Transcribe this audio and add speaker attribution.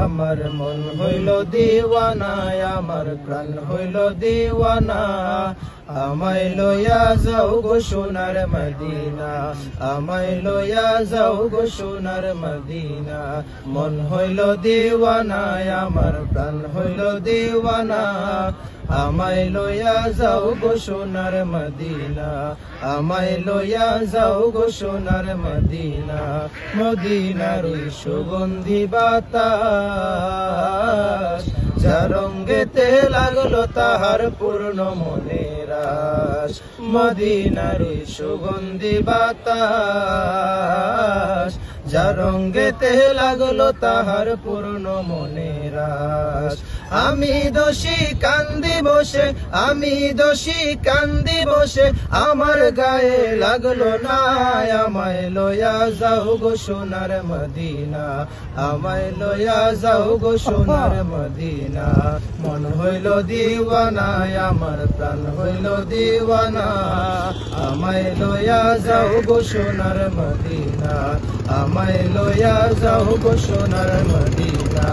Speaker 1: আমার মন হইল দিওয়ানা, আমার প্রাণ হইল দিওয়ানা, আমায় লইয়া যাও গো সোনার মদিনা, আমায় লইয়া যাও গো সোনার মদিনা। মন হইল দিওয়ানা, আমার প্রাণ হইল দিওয়ানা, আমায় লইয়া যাও গো সোনার মদিনা, আমায় লইয়া যাও গো সোনার মদিনা। মদিনার ওই সুগন্ধি বাতাস, যার রঙ্গেতে লাগলো তাহার পূর্ণ মনের আশ। মদিনার ওই সুগন্ধি বাতাস, যার রঙ্গেতে লাগলো তাহার পূর্ণ মনের আশ। আমি দোষী কান্দি বসে, আমি দোষী কান্দি বসে, আমার গায়ে লাগলো না। আমায় লইয়া যাও গো সোনার মদিনা, আমায় লইয়া যাও গো সোনার মদিনা। মন হইল দিওয়ানা, আমার প্রাণ হইল দিওয়ানা, আমায় লইয়া যাও গো সোনার মদিনা, আমায় লইয়া যাও গো সোনার মদিনা।